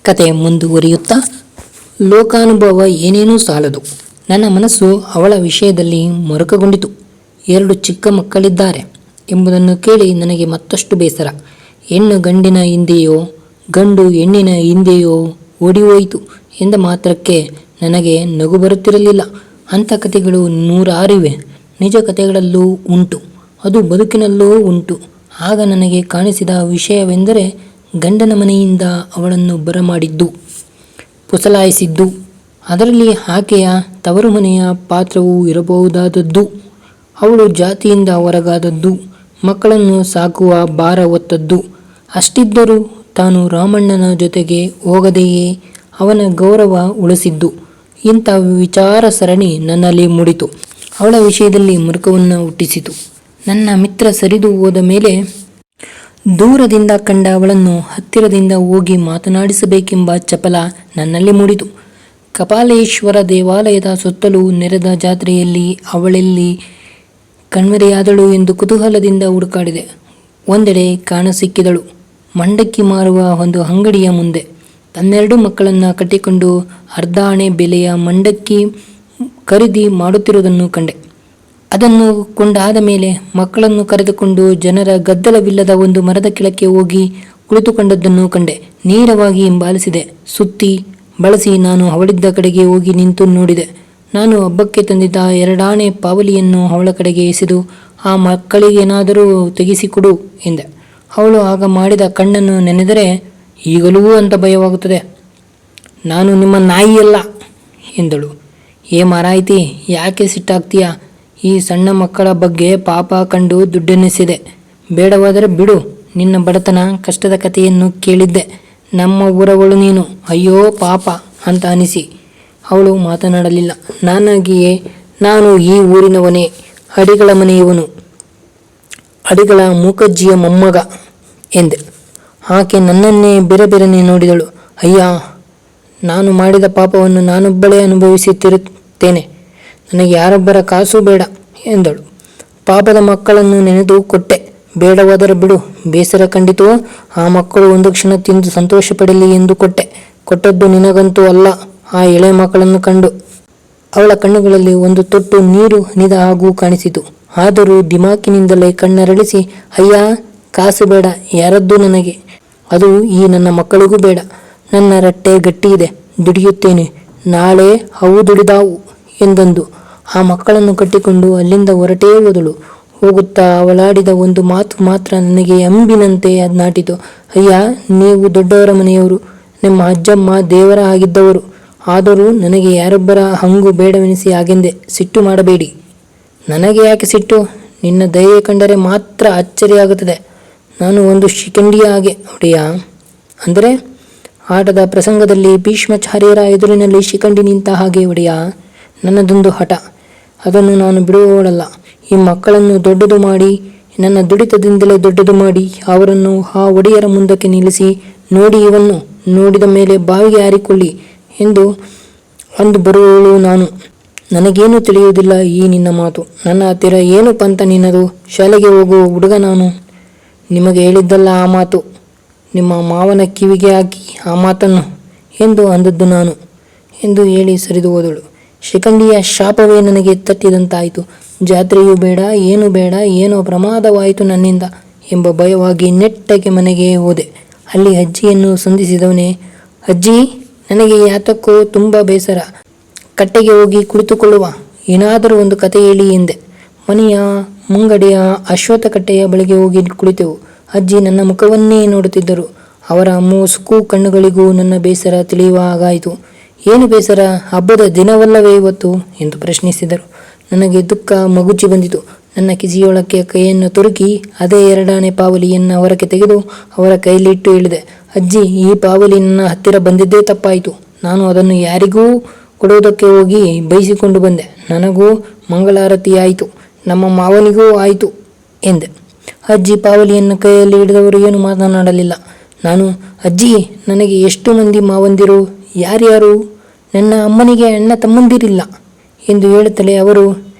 ಕತೆ ಮುಂದುವರಿಯುತ್ತಾ, ಲೋಕಾನುಭವ ಏನೇನೂ ಸಾಲದು. ನನ್ನ ಮನಸ್ಸು ಅವಳ ವಿಷಯದಲ್ಲಿ ಮರುಕಗೊಂಡಿತು. 2 ಚಿಕ್ಕ ಮಕ್ಕಳಿದ್ದಾರೆ ಎಂಬುದನ್ನು ಕೇಳಿ ನನಗೆ ಮತ್ತಷ್ಟು ಬೇಸರ. ಹೆಣ್ಣು ಗಂಡಿನ ಹಿಂದೆಯೋ ಗಂಡು ಹೆಣ್ಣಿನ ಹಿಂದೆಯೋ ಓಡಿಹೋಯಿತು ಎಂದ ಮಾತ್ರಕ್ಕೆ ನನಗೆ ನಗು ಬರುತ್ತಿರಲಿಲ್ಲ. ಅಂಥ ಕಥೆಗಳು 106 ಇವೆ. ನಿಜ ಕಥೆಗಳಲ್ಲೂ ಉಂಟು, ಅದು ಬದುಕಿನಲ್ಲೂ ಉಂಟು. ಆಗ ನನಗೆ ಕಾಣಿಸಿದ ವಿಷಯವೆಂದರೆ, ಗಂಡನ ಮನೆಯಿಂದ ಅವಳನ್ನು ಬರಮಾಡಿದ್ದು, ಪುಸಲಾಯಿಸಿದ್ದು, ಅದರಲ್ಲಿ ಆಕೆಯ ತವರು ಮನೆಯ ಪಾತ್ರವೂ ಇರಬಹುದಾದದ್ದು, ಅವಳು ಜಾತಿಯಿಂದ ಹೊರಗಾದದ್ದು, ಮಕ್ಕಳನ್ನು ಸಾಕುವ ಭಾರ ಹೊತ್ತದ್ದು. ಅಷ್ಟಿದ್ದರೂ ತಾನು ರಾಮಣ್ಣನ ಜೊತೆಗೆ ಹೋಗದೆಯೇ ಅವನ ಗೌರವ ಉಳಿಸಿದ್ದು. ಇಂಥ ವಿಚಾರ ಸರಣಿ ನನ್ನಲ್ಲಿ ಮೂಡಿತು. ಅವಳ ವಿಷಯದಲ್ಲಿ ಮುರುಕವನ್ನು ಹುಟ್ಟಿಸಿತು. ನನ್ನ ಮಿತ್ರ ಸರಿದು ಹೋದ ಮೇಲೆ ದೂರದಿಂದ ಕಂಡ ಅವಳನ್ನು ಹತ್ತಿರದಿಂದ ಹೋಗಿ ಮಾತನಾಡಿಸಬೇಕೆಂಬ ಚಪಲ ನನ್ನಲ್ಲಿ ಮೂಡಿತು. ಕಪಾಲೇಶ್ವರ ದೇವಾಲಯದ ಸುತ್ತಲೂ ನೆರೆದ ಜಾತ್ರೆಯಲ್ಲಿ ಅವಳೆಲ್ಲಿ ಕಣ್ಮರೆಯಾದಳು ಎಂದು ಕುತೂಹಲದಿಂದ ಹುಡುಕಾಡಿದೆ. ಒಂದೆಡೆ ಕಾಣಸಿಕ್ಕಿದಳು. ಮಂಡಕ್ಕಿ ಮಾರುವ ಒಂದು ಅಂಗಡಿಯ ಮುಂದೆ ತನ್ನೆರಡು ಮಕ್ಕಳನ್ನು ಕಟ್ಟಿಕೊಂಡು ಅರ್ಧಾಣೆ ಬೆಲೆಯ ಮಂಡಕ್ಕಿ ಖರೀದಿ ಮಾಡುತ್ತಿರುವುದನ್ನು ಕಂಡೆ. ಅದನ್ನು ಕೊಂಡಾದ ಮೇಲೆ ಮಕ್ಕಳನ್ನು ಕರೆದುಕೊಂಡು ಜನರ ಗದ್ದಲವಿಲ್ಲದ ಒಂದು ಮರದ ಕೆಳಕ್ಕೆ ಹೋಗಿ ಕುಳಿತುಕೊಂಡದ್ದನ್ನು ಕಂಡೆ. ನೇರವಾಗಿ ಹಿಂಬಾಲಿಸಿದೆ. ಸುತ್ತಿ ಬಳಸಿ ನಾನು ಅವಳಿದ್ದ ಕಡೆಗೆ ಹೋಗಿ ನಿಂತು ನೋಡಿದೆ. ನಾನು ಹಬ್ಬಕ್ಕೆ ತಂದಿದ್ದ 2 ಆಣೆ ಪಾವಲಿಯನ್ನು ಅವಳ ಕಡೆಗೆ ಎಸೆದು, ಆ ಮಕ್ಕಳಿಗೇನಾದರೂ ತೆಗೆಸಿಕೊಡು ಎಂದೆ. ಅವಳು ಆಗ ಮಾಡಿದ ಕಣ್ಣನ್ನು ನೆನೆದರೆ ಈಗಲೂ ಅಂತ ಭಯವಾಗುತ್ತದೆ. ನಾನು ನಿಮ್ಮ ನಾಯಿಯಲ್ಲ ಎಂದಳು. ಮಾರಾಯ್ತಿ, ಯಾಕೆ ಸಿಟ್ಟಾಗ್ತೀಯಾ? ಈ ಸಣ್ಣ ಮಕ್ಕಳ ಬಗ್ಗೆ ಪಾಪ ಕಂಡು ದುಡ್ಡೆನ್ನಿಸಿದೆ. ಬೇಡವಾದರೆ ಬಿಡು. ನಿನ್ನ ಬಡತನ ಕಷ್ಟದ ಕಥೆಯನ್ನು ಕೇಳಿದ್ದೆ. ನಮ್ಮ ಊರವಳು ನೀನು. ಅಯ್ಯೋ ಪಾಪ ಅಂತ ಅನಿಸಿ ಅವಳು ಮಾತನಾಡಲಿಲ್ಲ. ನಾನಾಗಿಯೇ, ನಾನು ಈ ಊರಿನವನೇ, ಅಡಿಗಳ ಮನೆಯವನು, ಅಡಿಗಳ ಮೂಕಜ್ಜಿಯ ಮೊಮ್ಮಗ ಎಂದೆ. ಆಕೆ ನನ್ನನ್ನೇ ಬೆರಬೆರನೆ ನೋಡಿದಳು. ಅಯ್ಯ, ನಾನು ಮಾಡಿದ ಪಾಪವನ್ನು ನಾನೊಬ್ಬಳೇ ಅನುಭವಿಸುತ್ತಿರುತ್ತೇನೆ. ನನಗೆ ಯಾರೊಬ್ಬರ ಕಾಸು ಬೇಡ ಎಂದಳು. ಪಾಪದ ಮಕ್ಕಳನ್ನು ನೆನೆದು ಕೊಟ್ಟೆ. ಬೇಡವಾದರೆ ಬಿಡು. ಬೇಸರ ಕಂಡಿತು. ಆ ಮಕ್ಕಳು ಒಂದು ಕ್ಷಣ ತಿಂದು ಸಂತೋಷ ಪಡಲಿ ಎಂದು ಕೊಟ್ಟೆ. ಕೊಟ್ಟದ್ದು ನಿನಗಂತೂ ಅಲ್ಲ, ಆ ಎಳೆ ಮಕ್ಕಳನ್ನು ಕಂಡು. ಅವಳ ಕಣ್ಣುಗಳಲ್ಲಿ ಒಂದು ತೊಟ್ಟು ನೀರು ಹನಿದ ಹಾಗೂ ಕಾಣಿಸಿತು. ಆದರೂ ದಿಮಾಕಿನಿಂದಲೇ ಕಣ್ಣರಳಿಸಿ, ಅಯ್ಯ, ಕಾಸು ಬೇಡ, ಯಾರದ್ದು ನನಗೆ. ಅದು ಈ ನನ್ನ ಮಕ್ಕಳಿಗೂ ಬೇಡ. ನನ್ನ ರಟ್ಟೆ ಗಟ್ಟಿಯಿದೆ, ದುಡಿಯುತ್ತೇನೆ. ನಾಳೆ ಅವು ದುಡಿದಾವು ಎಂದಂದು ಆ ಮಕ್ಕಳನ್ನು ಕಟ್ಟಿಕೊಂಡು ಅಲ್ಲಿಂದ ಹೊರಟೇ ಹೋದಳು. ಹೋಗುತ್ತಾ ಅವಳಾಡಿದ ಒಂದು ಮಾತು ಮಾತ್ರ ನನಗೆ ಅಂಬಿನಂತೆ ನಾಟಿತು. ಅಯ್ಯ, ನೀವು ದೊಡ್ಡವರ ಮನೆಯವರು, ನಿಮ್ಮ ಅಜ್ಜಮ್ಮ ದೇವರ ಆಗಿದ್ದವರು. ಆದರೂ ನನಗೆ ಯಾರೊಬ್ಬರ ಹಂಗು ಬೇಡವೆನಿಸಿ ಹಾಗೆಂದೆ. ಸಿಟ್ಟು ಮಾಡಬೇಡಿ. ನನಗೆ ಯಾಕೆ ಸಿಟ್ಟು? ನಿನ್ನ ದಯೆ ಕಂಡರೆ ಮಾತ್ರ ಅಚ್ಚರಿಯಾಗುತ್ತದೆ. ನಾನು ಒಂದು ಶಿಖಂಡಿಯ ಹಾಗೆ ಒಡೆಯ. ಅಂದರೆ ಆಟದ ಪ್ರಸಂಗದಲ್ಲಿ ಭೀಷ್ಮಾಚಾರ್ಯರ ಎದುರಿನಲ್ಲಿ ಶಿಖಂಡಿ ನಿಂತ ಹಾಗೆ ಒಡೆಯ. ನನ್ನದೊಂದು ಹಠ, ಅದನ್ನು ನಾನು ಬಿಡುವವಳಲ್ಲ. ಈ ಮಕ್ಕಳನ್ನು ದೊಡ್ಡದು ಮಾಡಿ, ನನ್ನ ದುಡಿತದಿಂದಲೇ ದೊಡ್ಡದು ಮಾಡಿ, ಅವರನ್ನು ಆ ಒಡೆಯರ ಮುಂದಕ್ಕೆ ನಿಲ್ಲಿಸಿ, ನೋಡಿ, ಇವನ್ನು ನೋಡಿದ ಮೇಲೆ ಬಾವಿಗೆ ಹಾರಿಕೊಳ್ಳಿ ಎಂದು ಅಂದು ಬರುವವಳು ನಾನು. ನನಗೇನು ತಿಳಿಯುವುದಿಲ್ಲ ಈ ನಿನ್ನ ಮಾತು. ನನ್ನ ಹತ್ತಿರ ಏನು ಪಂಥ ನಿನ್ನದು? ಶಾಲೆಗೆ ಹೋಗುವ ಹುಡುಗ ನಾನು. ನಿಮಗೆ ಹೇಳಿದ್ದಲ್ಲ ಆ ಮಾತು. ನಿಮ್ಮ ಮಾವನ ಕಿವಿಗೆ ಹಾಕಿ ಆ ಮಾತನ್ನು ಎಂದು ಅಂದದ್ದು ನಾನು ಎಂದು ಹೇಳಿ ಸರಿದು ಹೋದಳು. ಶಿಖಂಡಿಯ ಶಾಪವೇ ನನಗೆ ತಟ್ಟಿದಂತಾಯಿತು. ಜಾತ್ರೆಯೂ ಬೇಡ, ಏನು ಬೇಡ, ಏನೋ ಪ್ರಮಾದವಾಯಿತು ನನ್ನಿಂದ ಎಂಬ ಭಯವಾಗಿ ನೆಟ್ಟಗೆ ಮನೆಗೆ ಹೋದೆ. ಅಲ್ಲಿ ಅಜ್ಜಿಯನ್ನು ಸಂಧಿಸಿದವನೇ, ಅಜ್ಜಿ, ನನಗೆ ಯಾತಕ್ಕೋ ತುಂಬ ಬೇಸರ. ಕಟ್ಟೆಗೆ ಹೋಗಿ ಕುಳಿತುಕೊಳ್ಳುವ. ಏನಾದರೂ ಒಂದು ಕತೆ ಹೇಳಿ ಎಂದೆ. ಮನೆಯ ಮುಂಗಡೆಯ ಅಶ್ವತ್ಥ ಕಟ್ಟೆಯ ಬಳಿಗೆ ಹೋಗಿ ಕುಳಿತೆವು. ಅಜ್ಜಿ ನನ್ನ ಮುಖವನ್ನೇ ನೋಡುತ್ತಿದ್ದರು. ಅವರ ಮುಸುಕು ಕಣ್ಣುಗಳಿಗೂ ನನ್ನ ಬೇಸರ ತಿಳಿಯುವ ಹಾಗಾಯಿತು. ಏನು ಬೇಸರ? ಹಬ್ಬದ ದಿನವಲ್ಲವೇ ಇವತ್ತು ಎಂದು ಪ್ರಶ್ನಿಸಿದರು. ನನಗೆ ದುಃಖ ಮಗುಚಿ ಬಂದಿತು. ನನ್ನ ಕಿಸಿಯೊಳಕ್ಕೆ ಕೈಯನ್ನು ತುರುಕಿ ಅದೇ 2 ಆಣೆ ಪಾವಲಿಯನ್ನು ಹೊರಕ್ಕೆ ತೆಗೆದು ಅವರ ಕೈಲಿಟ್ಟು ಹೇಳಿದೆ, ಅಜ್ಜಿ, ಈ ಪಾವಲಿ ನನ್ನ ಹತ್ತಿರ ಬಂದಿದ್ದೇ ತಪ್ಪಾಯಿತು. ನಾನು ಅದನ್ನು ಯಾರಿಗೂ ಕೊಡುವುದಕ್ಕೆ ಹೋಗಿ ಬಯಸಿಕೊಂಡು ಬಂದೆ. ನನಗೂ ಮಂಗಳಾರತಿ ಆಯಿತು, ನಮ್ಮ ಮಾವನಿಗೂ ಆಯಿತು ಎಂದೆ. ಅಜ್ಜಿ ಪಾವಲಿಯನ್ನು ಕೈಯಲ್ಲಿ ಹಿಡಿದವರು ಏನು ಮಾತನಾಡಲಿಲ್ಲ. ನಾನು, ಅಜ್ಜಿ, ನನಗೆ ಎಷ್ಟು ಮಂದಿ ಮಾವಂದಿರು? ಯಾರ್ಯಾರು? ನನ್ನ ಅಮ್ಮನಿಗೆ ಅಣ್ಣ ತಮ್ಮಂದಿರಿಲ್ಲ ಎಂದು ಹೇಳುತ್ತಲೇ ಅವರು,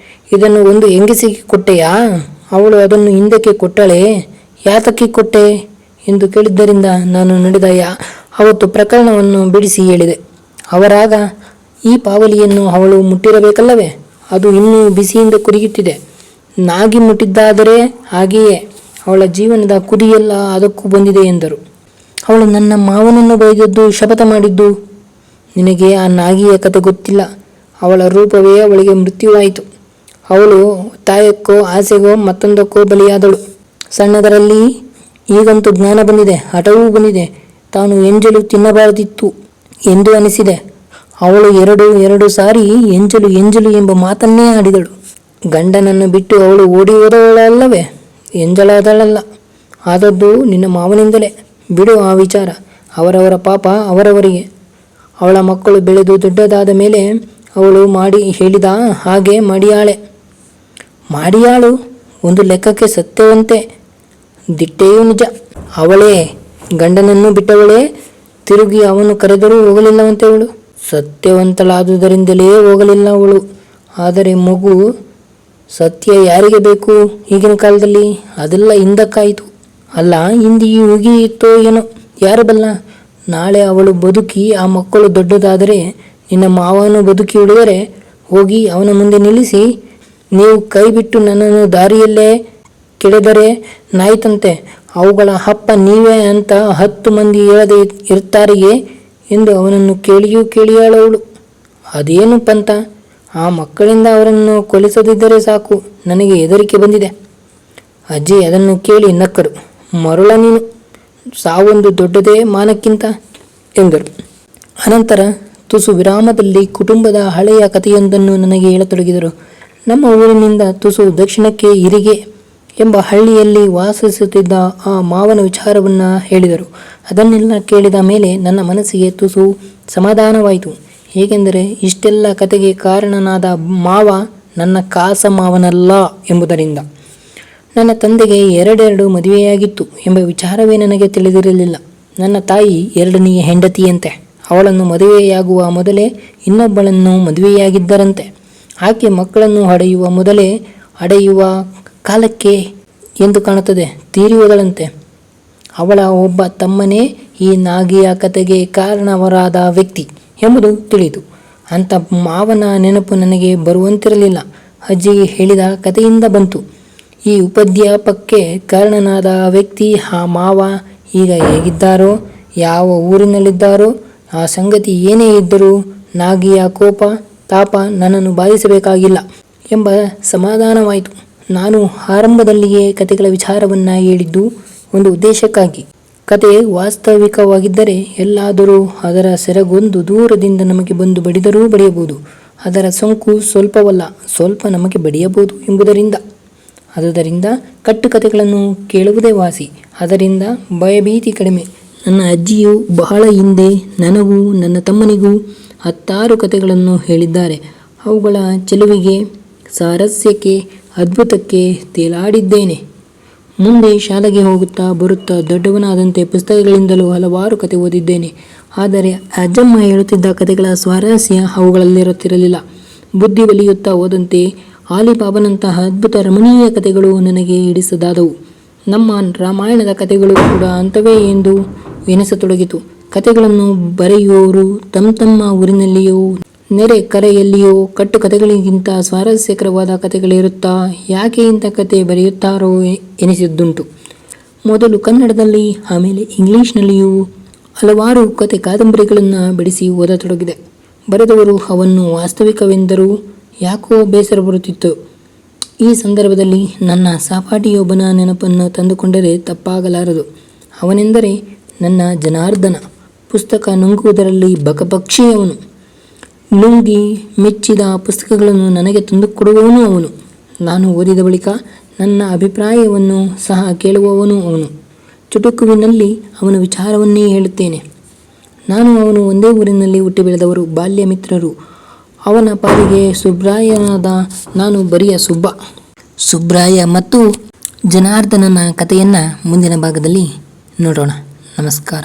ಇದನ್ನು ಒಂದು ಹೆಂಗಸಿಗೆ ಕೊಟ್ಟೆಯಾ? ಅವಳು ಅದನ್ನು ಹಿಂದಕ್ಕೆ ಕೊಟ್ಟಳೆ. ಯಾತಕ್ಕೆ ಕೊಟ್ಟೆ ಎಂದು ಕೇಳಿದ್ದರಿಂದ ನಾನು ನಡೆದ ಅವತ್ತು ಪ್ರಕರಣವನ್ನು ಬಿಡಿಸಿ ಹೇಳಿದೆ. ಅವರಾಗ ಈ ಪಾವಲಿಯನ್ನು ಅವಳು ಮುಟ್ಟಿರಬೇಕಲ್ಲವೇ? ಅದು ಇನ್ನೂ ಬಿಸಿಯಿಂದ ಕುದಿಯುತ್ತಿದೆ. ನಾಗಿ ಮುಟ್ಟಿದ್ದಾದರೆ ಹಾಗೆಯೇ ಅವಳ ಜೀವನದ ಕುದಿಯೆಲ್ಲ ಅದಕ್ಕೂ ಬಂದಿದೆ ಎಂದರು. ಅವಳು ನನ್ನ ಮಾವನನ್ನು ಬೈದದ್ದು, ಶಪಥ ಮಾಡಿದ್ದು. ನಿನಗೆ ಆ ನಾಗಿಯ ಕತೆ ಗೊತ್ತಿಲ್ಲ. ಅವಳ ರೂಪವೇ ಅವಳಿಗೆ ಮೃತ್ಯುವಾಯಿತು. ಅವಳು ತಾಯಕ್ಕೋ ಆಸೆಗೋ ಮತ್ತೊಂದಕ್ಕೋ ಬಲಿಯಾದಳು. ಸಣ್ಣದರಲ್ಲಿ ಈಗಂತೂ ಜ್ಞಾನ ಬಂದಿದೆ, ಹಠವೂ ಬಂದಿದೆ. ತಾನು ಎಂಜಲು ತಿನ್ನಬಾರದಿತ್ತು ಎಂದು ಅನಿಸಿದೆ. ಅವಳು ಎರಡು ಸಾರಿ ಎಂಜಲು ಎಂಜಲು ಎಂಬ ಮಾತನ್ನೇ ಆಡಿದಳು. ಗಂಡನನ್ನು ಬಿಟ್ಟು ಅವಳು ಓಡಿ ಹೋದವಳಲ್ಲವೇ? ಎಂಜಲಾದಳಲ್ಲ. ಆದದ್ದು ನಿನ್ನ ಮಾವನಿಂದಲೇ. ಬಿಡು ಆ ವಿಚಾರ. ಅವರವರ ಪಾಪ ಅವರವರಿಗೆ. ಅವಳ ಮಕ್ಕಳು ಬೆಳೆದು ದೊಡ್ಡದಾದ ಮೇಲೆ ಅವಳು ಮಾಡಿ ಹೇಳಿದ ಹಾಗೆ ಮಾಡಿಯಾಳು. ಒಂದು ಲೆಕ್ಕಕ್ಕೆ ಸತ್ಯವಂತೆ, ದಿಟ್ಟೆಯೂ ನಿಜ. ಅವಳೇ ಗಂಡನನ್ನು ಬಿಟ್ಟವಳೇ. ತಿರುಗಿ ಅವನು ಕರೆದರೂ ಹೋಗಲಿಲ್ಲವಂತೆ ಅವಳು. ಸತ್ಯವಂತಳಾದುದರಿಂದಲೇ ಹೋಗಲಿಲ್ಲ ಅವಳು. ಆದರೆ ಮಗು ಸತ್ಯ ಯಾರಿಗೆ ಬೇಕು ಈಗಿನ ಕಾಲದಲ್ಲಿ? ಅದೆಲ್ಲ ಹಿಂದಕ್ಕಾಯಿತು. ಅಲ್ಲ, ಹಿಂದಿಯೂ ಹೋಗಿತ್ತೋ ಏನೋ, ಯಾರು ಬಲ್ಲ. ನಾಳೆ ಅವಳು ಬದುಕಿ ಆ ಮಕ್ಕಳು ದೊಡ್ಡದಾದರೆ, ನಿನ್ನ ಮಾವನು ಬದುಕಿ ಉಳಿದರೆ ಹೋಗಿ ಅವನ ಮುಂದೆ ನಿಲ್ಲಿಸಿ, ನೀವು ಕೈ ಬಿಟ್ಟು ನನ್ನನ್ನು ದಾರಿಯಲ್ಲೇ ಕೆಳೆದರೆ ನಾಯ್ತಂತೆ, ಅವುಗಳ ಹಪ್ಪ ನೀವೇ ಅಂತ 10 ಮಂದಿ ಹೇಳದೆ ಇರ್ತಾರೆಯೇ ಎಂದು ಅವನನ್ನು ಕೇಳಿಯಾಳವಳು. ಅದೇನು ಪಂತ, ಆ ಮಕ್ಕಳಿಂದ ಅವರನ್ನು ಕೊಲಿಸದಿದ್ದರೆ ಸಾಕು, ನನಗೆ ಹೆದರಿಕೆ ಬಂದಿದೆ. ಅಜ್ಜಿ ಅದನ್ನು ಕೇಳಿ ನಕ್ಕರು. ಮರುಳ ನೀನು, ಸಾವೊಂದು ದೊಡ್ಡದೇ ಮಾನಕ್ಕಿಂತ ಎಂದರು. ಅನಂತರ ತುಸು ವಿರಾಮದಲ್ಲಿ ಕುಟುಂಬದ ಹಳೆಯ ಕಥೆಯೊಂದನ್ನು ನನಗೆ ಹೇಳತೊಡಗಿದರು. ನಮ್ಮ ಊರಿನಿಂದ ತುಸು ದಕ್ಷಿಣಕ್ಕೆ ಇರಿಗೆ ಎಂಬ ಹಳ್ಳಿಯಲ್ಲಿ ವಾಸಿಸುತ್ತಿದ್ದ ಆ ಮಾವನ ವಿಚಾರವನ್ನು ಹೇಳಿದರು. ಅದನ್ನೆಲ್ಲ ಕೇಳಿದ ಮೇಲೆ ನನ್ನ ಮನಸ್ಸಿಗೆ ತುಸು ಸಮಾಧಾನವಾಯಿತು. ಹೇಗೆಂದರೆ, ಇಷ್ಟೆಲ್ಲ ಕತೆಗೆ ಕಾರಣನಾದ ಮಾವ ನನ್ನ ಕಾಸ ಮಾವನಲ್ಲ ಎಂಬುದರಿಂದ. ನನ್ನ ತಂದೆಗೆ 2 ಮದುವೆಯಾಗಿತ್ತು ಎಂಬ ವಿಚಾರವೇ ನನಗೆ ತಿಳಿದಿರಲಿಲ್ಲ. ನನ್ನ ತಾಯಿ 2ನೆಯ ಹೆಂಡತಿಯಂತೆ. ಅವಳನ್ನು ಮದುವೆಯಾಗುವ ಮೊದಲೇ ಇನ್ನೊಬ್ಬಳನ್ನು ಮದುವೆಯಾಗಿದ್ದರಂತೆ. ಆಕೆ ಮಕ್ಕಳನ್ನು ಹಡೆಯುವ ಮೊದಲೇ ಹಡೆಯುವ ಕಾಲಕ್ಕೆ ಎಂದು ಕಾಣುತ್ತದೆ ತೀರಿ ಹೋದಳಂತೆ. ಅವಳ ಒಬ್ಬ ತಮ್ಮನೇ ಈ ನಾಗಿಯ ಕತೆಗೆ ಕಾರಣವರಾದ ವ್ಯಕ್ತಿ ಎಂಬುದು ತಿಳಿಯಿತು. ಅಂಥ ಮಾವನ ನೆನಪು ನನಗೆ ಬರುವಂತಿರಲಿಲ್ಲ. ಅಜ್ಜಿ ಹೇಳಿದ ಕಥೆಯಿಂದ ಬಂತು. ಈ ಉಪದ್ಯಾಪಕ್ಕೆ ಕಾರಣನಾದ ವ್ಯಕ್ತಿ ಆ ಮಾವ ಈಗ ಹೇಗಿದ್ದಾರೋ, ಯಾವ ಊರಿನಲ್ಲಿದ್ದಾರೋ, ಆ ಸಂಗತಿ ಏನೇ ಇದ್ದರೂ ನಾಗಿಯ ಕೋಪ ತಾಪ ನನ್ನನ್ನು ಬಾಧಿಸಬೇಕಾಗಿಲ್ಲ ಎಂಬ ಸಮಾಧಾನವಾಯಿತು. ನಾನು ಆರಂಭದಲ್ಲಿಯೇ ಕತೆಗಳ ವಿಚಾರವನ್ನು ಹೇಳಿದ್ದು ಒಂದು ಉದ್ದೇಶಕ್ಕಾಗಿ. ಕತೆ ವಾಸ್ತವಿಕವಾಗಿದ್ದರೆ ಎಲ್ಲಾದರೂ ಅದರ ಸೆರಗೊಂದು ದೂರದಿಂದ ನಮಗೆ ಬಂದು ಬಡಿದರೂ ಬಡಿಯಬಹುದು. ಅದರ ಸೋಂಕು ಸ್ವಲ್ಪವಲ್ಲ, ಸ್ವಲ್ಪ ನಮಗೆ ಬಡಿಯಬಹುದು ಎಂಬುದರಿಂದ. ಆದುದರಿಂದ ಕಟ್ಟುಕತೆಗಳನ್ನು ಕೇಳುವುದೇ ವಾಸಿ. ಅದರಿಂದ ಭಯಭೀತಿ ಕಡಿಮೆ. ನನ್ನ ಅಜ್ಜಿಯು ಬಹಳ ಹಿಂದೆ ನನಗೂ ನನ್ನ ತಮ್ಮನಿಗೂ 10 ಕತೆಗಳನ್ನು ಹೇಳಿದ್ದಾರೆ. ಅವುಗಳ ಚೆಲುವಿಗೆ, ಸಾರಸ್ಯಕ್ಕೆ, ಅದ್ಭುತಕ್ಕೆ ತೇಲಾಡಿದ್ದೇನೆ. ಮುಂದೆ ಶಾಲೆಗೆ ಹೋಗುತ್ತಾ ಬರುತ್ತಾ ದೊಡ್ಡವನಾದಂತೆ ಪುಸ್ತಕಗಳಿಂದಲೂ ಹಲವಾರು ಕತೆ ಓದಿದ್ದೇನೆ. ಆದರೆ ಅಜ್ಜಮ್ಮ ಹೇಳುತ್ತಿದ್ದ ಕತೆಗಳ ಸ್ವಾರಸ್ಯ ಅವುಗಳಲ್ಲಿರುತ್ತಿರಲಿಲ್ಲ. ಬುದ್ಧಿ ಬಲಿಯುತ್ತಾ ಹೋದಂತೆ ಆಲಿಬಾಬನಂತಹ ಅದ್ಭುತ ರಮಣೀಯ ಕತೆಗಳು ನನಗೆ ಹಿಡಿಸದಾದವು. ನಮ್ಮ ರಾಮಾಯಣದ ಕತೆಗಳು ಕೂಡ ಅಂಥವೇ ಎಂದು ಎನಿಸತೊಡಗಿತು. ಕತೆಗಳನ್ನು ಬರೆಯುವವರು ತಮ್ಮ ಊರಿನಲ್ಲಿಯೋ ನೆರೆ ಕರೆಯಲ್ಲಿಯೋ ಕಟ್ಟುಕತೆಗಳಿಗಿಂತ ಸ್ವಾರಸ್ಯಕರವಾದ ಕತೆಗಳಿರುತ್ತಾ ಯಾಕೆ ಇಂಥ ಕತೆ ಬರೆಯುತ್ತಾರೋ ಎನಿಸಿದ್ದುಂಟು. ಮೊದಲು ಕನ್ನಡದಲ್ಲಿ, ಆಮೇಲೆ ಇಂಗ್ಲಿಷ್ನಲ್ಲಿಯೂ ಹಲವಾರು ಕತೆ ಕಾದಂಬರಿಗಳನ್ನು ಬಿಡಿಸಿ ಓದತೊಡಗಿದೆ. ಬರೆದವರು ಅವನ್ನು ವಾಸ್ತವಿಕವೆಂದರೂ ಯಾಕೋ ಬೇಸರ ಬರುತ್ತಿತ್ತು. ಈ ಸಂದರ್ಭದಲ್ಲಿ ನನ್ನ ಸಹಪಾಠಿಯೊಬ್ಬನ ನೆನಪನ್ನು ತಂದುಕೊಂಡರೆ ತಪ್ಪಾಗಲಾರದು. ಅವನೆಂದರೆ ನನ್ನ ಜನಾರ್ದನ. ಪುಸ್ತಕ ನುಂಗುವುದರಲ್ಲಿ ಬಕಪಕ್ಷಿ ಅವನು. ನುಂಗಿ ಮೆಚ್ಚಿದ ಪುಸ್ತಕಗಳನ್ನು ನನಗೆ ತಂದುಕೊಡುವವನು ಅವನು. ನಾನು ಓದಿದ ಬಳಿಕ ನನ್ನ ಅಭಿಪ್ರಾಯವನ್ನು ಸಹ ಕೇಳುವವನು ಅವನು. ಚುಟುಕುವಿನಲ್ಲಿ ಅವನ ವಿಚಾರವನ್ನೇ ಹೇಳುತ್ತೇನೆ. ನಾನು ಅವನು ಒಂದೇ ಊರಿನಲ್ಲಿ ಹುಟ್ಟಿ ಬೆಳೆದವರು, ಬಾಲ್ಯ ಮಿತ್ರರು. ಅವನ ಪಾಲಿಗೆ ಸುಬ್ರಾಯನಾದ ನಾನು ಬರಿಯ ಸುಬ್ಬ. ಸುಬ್ರಾಯ ಮತ್ತು ಜನಾರ್ದನನ ಕಥೆಯನ್ನು ಮುಂದಿನ ಭಾಗದಲ್ಲಿ ನೋಡೋಣ. ನಮಸ್ಕಾರ.